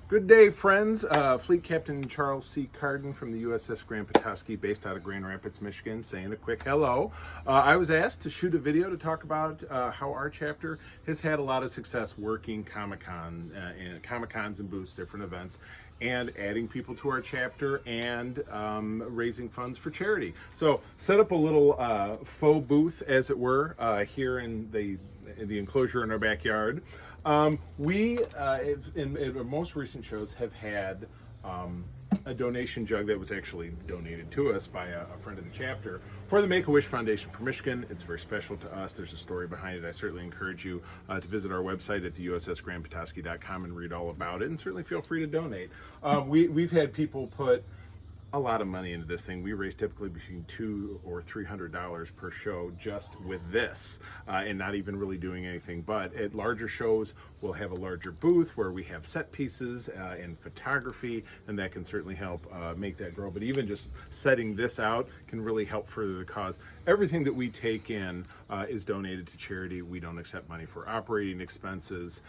Good day, friends. Fleet Captain Charles C. Carden from the USS Grand Petosky, based out of Grand Rapids, Michigan, saying a quick hello. I was asked to shoot a video to talk about how our chapter has had a lot of success working and Comic-Cons and booths, different events, and adding people to our chapter and raising funds for charity. So set up a little faux booth, as it were, here in the enclosure in our backyard. We, in our most recent shows, have had a donation jug that was actually donated to us by a friend of the chapter for the Make-A-Wish Foundation for Michigan. It's very special to us. There's a story behind it. I certainly encourage you to visit our website at the ussgrandpetosky.com and read all about it, and certainly feel free to donate. We've had people put a lot of money into this thing. We raise typically between $200 or $300 per show just with this, and not even really doing anything. But at larger shows, we'll have a larger booth where we have set pieces and photography, and that can certainly help make that grow. But even just setting this out can really help further the cause. Everything that we take in is donated to charity. We don't accept money for operating expenses.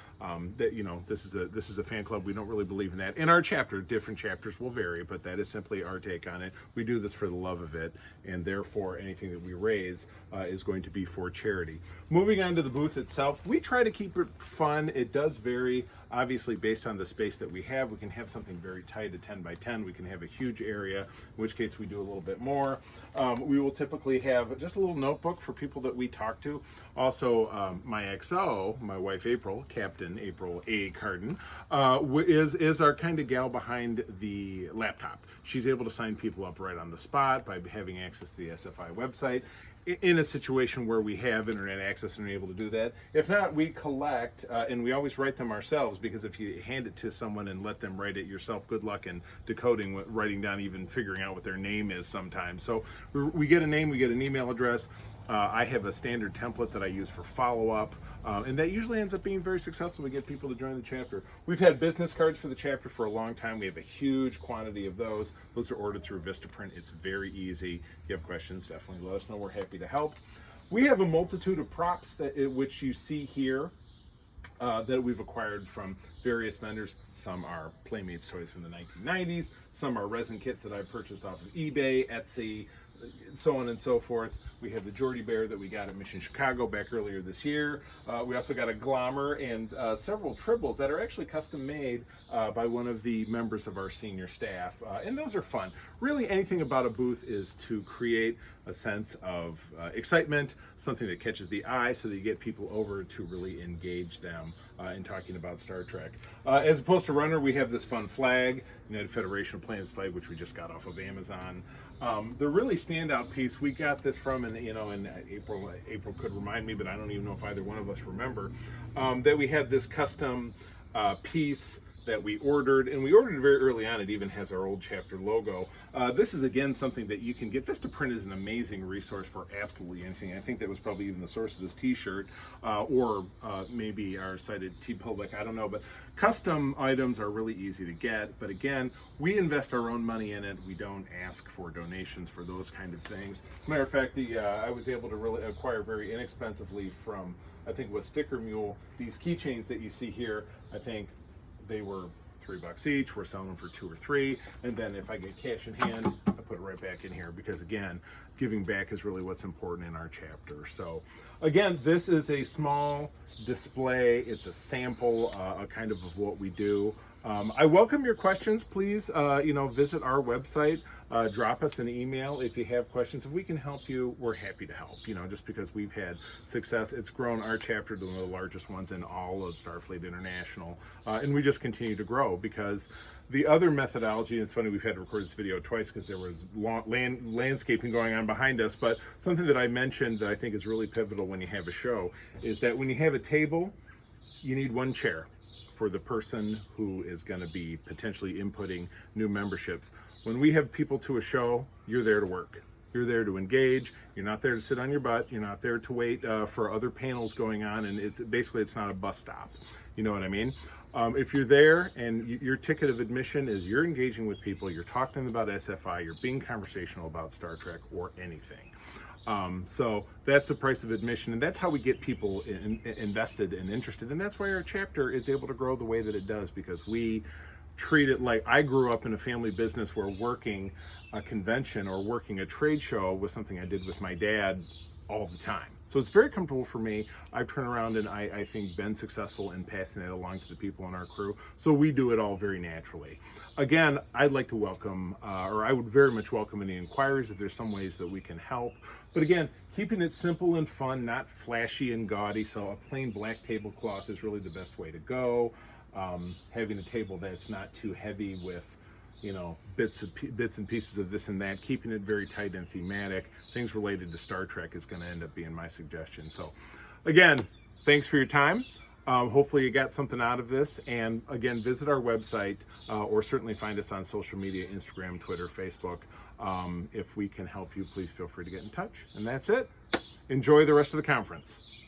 This is a fan club. We don't really believe in that. In our chapter, different chapters will vary, but that is simply our take on it. We do this for the love of it, and therefore anything that we raise is going to be for charity. Moving on to the booth itself, we try to keep it fun. It does vary, obviously, based on the space that we have. We can have something very tight, a 10 by 10. We can have a huge area, in which case we do a little bit more. We will typically have just a little notebook for people that we talk to. Also, my XO, my wife April, Captain April A. Carden, is our kind of gal behind the laptop. She's able to sign people up right on the spot by having access to the SFI website in a situation where we have internet access and are able to do that. If not, we collect, and we always write them ourselves, because if you hand it to someone and let them write it yourself, good luck in decoding, writing down, even figuring out what their name is sometimes. So we get a name, we get an email address. I have a standard template that I use for follow-up, and that usually ends up being very successful. We get people to join the chapter. We've had business cards for the chapter for a long time. We have a huge quantity of those. Those are ordered through Vistaprint. It's very easy. If you have questions, definitely let us know. We're happy to help. We have a multitude of props which you see here that we've acquired from various vendors. Some are Playmates toys from the 1990s. Some are resin kits that I purchased off of eBay, Etsy, so on and so forth. We have the Geordie Bear that we got at Mission Chicago back earlier this year. We also got a Glommer and several Tribbles that are actually custom made by one of the members of our senior staff, and those are fun. Really, anything about a booth is to create a sense of excitement, something that catches the eye, so that you get people over to really engage them in talking about Star Trek. As opposed to Runner, we have this fun flag, United Federation of Planets flag, which we just got off of Amazon. The really standout piece, we got this from, and April could remind me, but I don't even know if either one of us remember, that we had this custom piece that we ordered, and we ordered it very early on. It even has our old chapter logo. This is, again, something that you can get. Vistaprint is an amazing resource for absolutely anything. I think that was probably even the source of this t-shirt, or maybe our site at TeePublic, I don't know, but custom items are really easy to get. But again, we invest our own money in it. We don't ask for donations for those kind of things. As a matter of fact, I was able to really acquire very inexpensively from, I think it was Sticker Mule, these keychains that you see here. I think they were $3 each. We're selling them for $2 or $3, and then if I get cash in hand, I put it right back in here, because again, giving back is really what's important in our chapter. So again, this is a small display. It's a sample, a kind of what we do. I welcome your questions. Please, visit our website. Drop us an email if you have questions. If we can help you, we're happy to help. Just because we've had success, it's grown our chapter to one of the largest ones in all of Starfleet International, and we just continue to grow, because the other methodology, and it's funny, we've had to record this video twice because there was landscaping going on behind us, but something that I mentioned that I think is really pivotal when you have a show is that when you have a table, you need one chair for the person who is going to be potentially inputting new memberships. When we have people to a show, you're there to work. You're there to engage. You're not there to sit on your butt. You're not there to wait for other panels going on, and it's not a bus stop. You know what I mean? If you're there and your ticket of admission is you're engaging with people, you're talking about SFI, you're being conversational about Star Trek or anything. So that's the price of admission, and that's how we get people invested and interested, and that's why our chapter is able to grow the way that it does, because we treat it like I grew up in a family business where working a convention or working a trade show was something I did with my dad all the time. So it's very comfortable for me. I've turned around and I think been successful in passing that along to the people in our crew. So we do it all very naturally. Again, I'd like to welcome, or I would very much welcome any inquiries if there's some ways that we can help. But again, keeping it simple and fun, not flashy and gaudy. So a plain black tablecloth is really the best way to go. Having a table that's not too heavy with, you know, bits and pieces of this and that, keeping it very tight and thematic. Things related to Star Trek is going to end up being my suggestion. So again, thanks for your time. Hopefully you got something out of this, and again, visit our website or certainly find us on social media, Instagram, Twitter, Facebook. If we can help you, please feel free to get in touch. And that's it. Enjoy the rest of the conference.